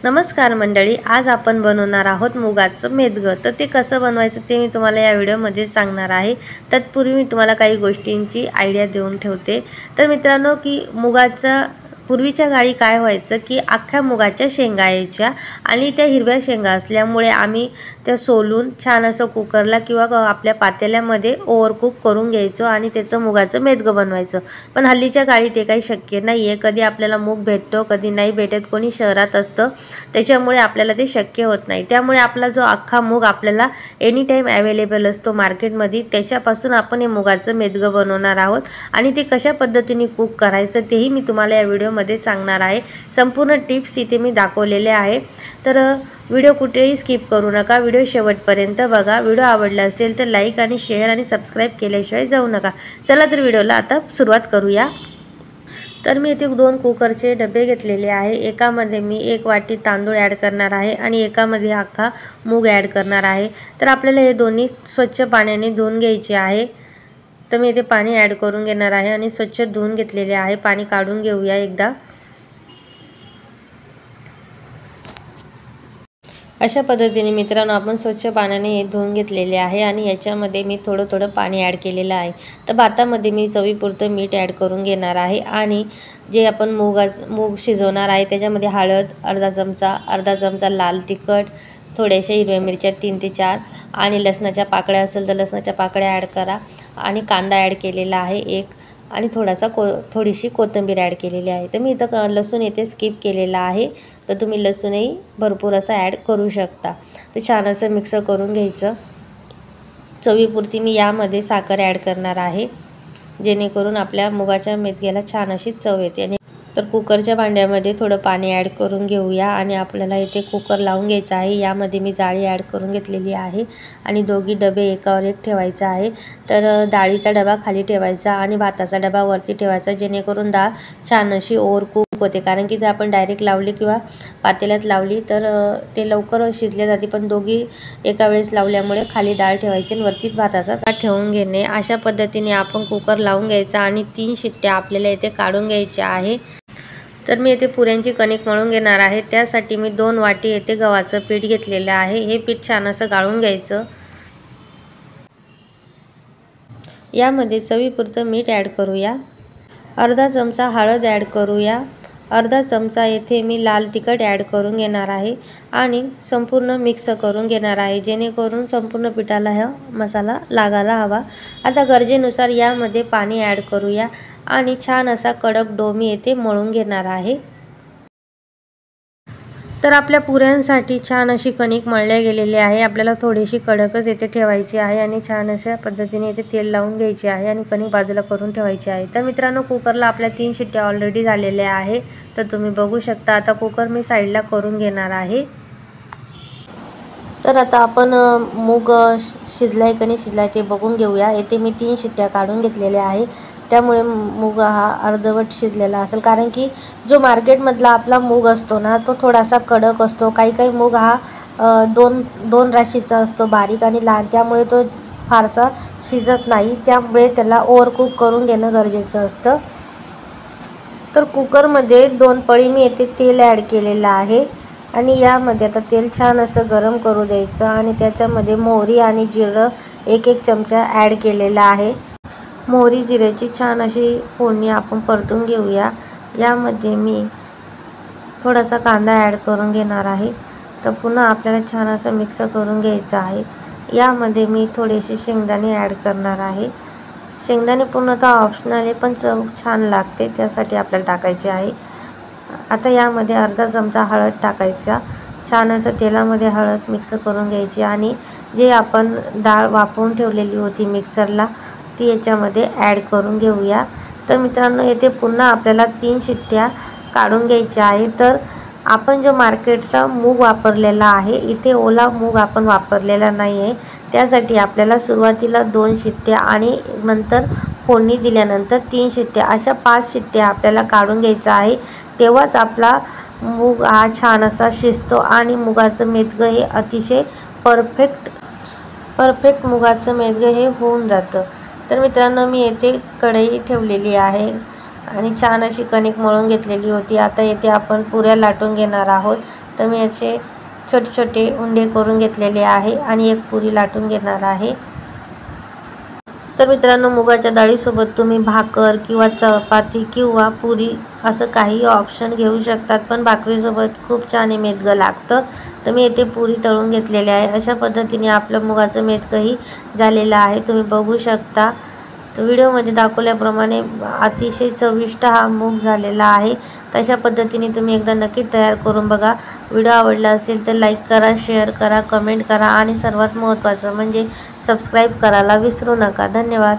नमस्कार मंडळी, आज आपण बनवणार आहोत मुगाचं मेदगं। तर ते कसं बनवायचं ते मी तुम्हाला या व्हिडिओमध्ये सांगणार आहे। तत्पूर्वी मी तुम्हाला काही गोष्टींची आयडिया देऊन ठेवते। तर मित्रांनो, की मुगाचं पूर्वीच्या काळी काय व्हायचं की अख्ख्या मुगाच्या शेंगा यायच्या आणि त्या हिरव्या शेंगा असल्यामुळे आम्ही त्या सोलून छान असं कुकरला किंवा आपल्या पातेल्यामध्ये ओव्हरकुक करून घ्यायचो आणि त्याचं मुगाचं मेदगं बनवायचं। पण हल्लीच्या काळी ते काही शक्य नाही आहे। कधी आपल्याला मूग भेटतो, कधी नाही भेटत, कोणी शहरात असतं, त्याच्यामुळे आपल्याला ते शक्य होत नाही। त्यामुळे आपला जो अख्खा मूग आपल्याला एनी टाइम अवेलेबल असतो मार्केटमध्ये, त्याच्यापासून आपण हे मुगाचं मेदगं बनवणार आहोत आणि ते कशा पद्धतीने कुक करायचं तेही मी तुम्हाला या व्हिडिओमध्ये सांगणार आहे। संपूर्ण टिप्स इथे मी दाखवलेले आहे। तर व्हिडिओ कुठेही स्किप करू नका, व्हिडिओ शेवटपर्यंत बघा। व्हिडिओ आवडला असेल तर लाईक आणि शेअर आणि सबस्क्राईब केल्याशिवाय जाऊ नका। चला तर व्हिडिओला आता सुरुवात करूया। तर मी इथे 2 कुकरचे डबे घेतलेले आहे। एकामध्ये मी 1 वाटी तांदूळ ॲड करणार आहे आणि एकामध्ये अख्खा मूग ॲड करणार आहे। तर आपल्याला हे दोन्ही स्वच्छ पाण्याने धुवून घ्यायचे आहे। तर मी इथे पाणी ॲड करून घेणार आहे आणि स्वच्छ धुवून घेतलेले आहे। पाणी काढून घेऊया एकदा। अशा पद्धतीने मित्रांनो आपण स्वच्छ पाण्याने हे धुवून घेतलेले आहे आणि याच्यामध्ये मी थोडं पाणी ॲड केलेलं आहे। तर भातामध्ये मी चवीपुरतं मीठ ॲड करून घेणार आहे आणि जे आपण मूग शिजवणार आहे त्याच्यामध्ये हळद अर्धा चमचा लाल तिखट, थोड्याशा हिरव्या मिरच्या 3 ते 4 आणि लसणाच्या पाकळ्या असेल तर लसणाच्या पाकळ्या ॲड करा आणि कांदा ॲड केलेला आहे 1 आणि थोडीशी कोथिंबीर ॲड केलेली आहे। तर मी इथं लसूण येथे स्किप केलेला आहे, तर तुम्ही लसूणही भरपूर असं ॲड करू शकता। तर छान असं मिक्स करून घ्यायचं। चवीपुरती मी यामध्ये साखर ॲड करणार आहे, जेणेकरून आपल्या मुगाच्या मेदग्याला छान अशी चव येते। तर कुकरच्या भांड्यामध्ये थोडं पाणी ॲड करून घेऊया आणि आपल्याला इथे कुकर लावून घ्यायचा आहे। यामध्ये मी जाळी ॲड करून घेतलेली आहे आणि दोघी डबे एकावर एक ठेवायचा आहे। तर डाळीचा डबा खाली ठेवायचा आणि भाताचा डबा वरती ठेवायचा, जेणेकरून डाळ छान अशी ओव्हर कुक होते। कारण की जर आपण डायरेक्ट लावली किंवा पातेल्यात लावली तर ते लवकर शिजले जाते, पण दोघी एका वेळेस लावल्यामुळे खाली डाळ ठेवायची आणि वरती भाताचा ताट ठेवून घेणे। अशा पद्धतीने आपण कुकर लावून घ्यायचा आणि 3 शिट्ट्या आपल्याला इथे काढून घ्यायच्या आहे। तर मी इथे पुऱ्यांची कणिक मळून घेणार आहे। त्यासाठी मी 2 वाटी येथे गव्हाचं पीठ घेतलेलं आहे। हे पीठ छान असं गाळून घ्यायचं। यामध्ये चवीपुरतं मीठ ॲड करूया, अर्धा चमचा हळद ॲड करूया, अर्धा चमचा येथे मी लाल तिखट ॲड करून घेणार आहे आणि संपूर्ण मिक्स करून घेणार आहे, जेणेकरून संपूर्ण पिठाला हा मसाला लागायला हवा। आता गरजेनुसार यामध्ये पाणी ॲड करूया आणि छान असा कडक डो मी येथे मळून घेणार आहे। तर आपल्या पुऱ्यांसाठी छान अशी कणिक मळल्या गेलेली आहे। आपल्याला थोडीशी कडकच येथे ठेवायची आहे आणि छान अशा पद्धतीने इथे तेल लावून घ्यायचे आहे आणि कणिक बाजूला करून ठेवायची आहे। तर मित्रांनो, कुकरला आपल्या 3 शिट्ट्या ऑलरेडी झालेल्या आहे, तर तुम्ही बघू शकता। आता कुकर मी साईडला करून घेणार आहे। तर आता आपण मूग शिजलाय की नाही शिजलाय ते बघून घेऊया। येथे मी 3 शिट्ट्या काढून घेतलेल्या आहे, त्यामुळे मूग हा अर्धवट शिजलेला असेल। कारण की जो मार्केटमधला आपला मूग असतो ना, तो थोडासा कडक असतो। काही मूग हा दोन राशीचा असतो, बारीक आणि लहान, त्यामुळे तो फारसा शिजत नाही। त्यामुळे त्याला ओव्हरकुक करून घेणं गरजेचं असतं। तर कुकरमध्ये 2 पळी मी येथे तेल ॲड केलेलं आहे आणि यामध्ये आता तेल छान असं गरम करू द्यायचं आणि त्याच्यामध्ये मोहरी आणि जिरं 1 चमचा ॲड केलेला आहे। मोहरी जिऱ्याची छान अशी फोडणी आपण परतून घेऊया। यामध्ये मी थोडासा कांदा ॲड करून घेणार आहे। तर पुन्हा आपल्याला छान असं मिक्स करून घ्यायचं आहे। यामध्ये मी थोडेसे शेंगदाणे ॲड करणार आहे। शेंगदाणे पूर्णतः ऑप्शनल आहे, पण चव छान लागते, त्यासाठी आपल्याला टाकायचे आहे। आता यामध्ये अर्धा चमचा हळद टाकायचा। छान असं तेलामध्ये हळद मिक्स करून घ्यायची आणि जे आपण डाळ वाफवून ठेवलेली होती मिक्सरला, ती याच्यामध्ये ॲड करून घेऊया। तर मित्रांनो, येथे पुन्हा आपल्याला 3 शिट्ट्या काढून घ्यायच्या आहे। तर आपण जो मार्केटचा मूग वापरलेला आहे, इथे ओला मूग आपण वापरलेला नाही आहे। त्यासाठी आपल्याला सुरुवातीला 2 शिट्ट्या आणि नंतर फोडणी दिल्यानंतर 3 शिट्ट्या, अशा 5 शिट्ट्या आपल्याला काढून घ्यायचा आहे। तेव्हाच आपला मूग हा छान असा शिजतो आणि मुगाचं मेदगं हे अतिशय परफेक्ट मुगाचं मेदगं हे होऊन जातं। तर मित्रांनो, मी येथे कढई ठेवलेली आहे आणि छान अशी कणिक मळून घेतलेली होती। आता येथे आपण पुऱ्या लाटून घेणार आहोत तर मी याचे छोटे छोटे उंडे करून घेतलेले आहे आणि एक पुरी लाटून घेणार आहे। तर मित्रांनो, मुगाच्या डाळीसोबत तुम्ही भाकर किंवा चपाती किंवा पुरी असं काही ऑप्शन घेऊ शकतात, पण भाकरीसोबत खूप छान हे मेदगं लागतं। तर मी येथे पुरी तळून घेतलेले आहे। अशा पद्धतीने आपलं मुगाचं मेदगंही झालेलं आहे, तुम्ही बघू शकता। तर व्हिडिओमध्ये दाखवल्याप्रमाणे अतिशय चविष्ट हा मूग झालेला आहे। तशा पद्धतीने तुम्ही एकदा नक्की तयार करून बघा। व्हिडिओ आवडला असेल तर लाईक करा, शेअर करा, कमेंट करा आणि सर्वात महत्त्वाचं म्हणजे सबस्क्राईब करायला विसरू नका। धन्यवाद।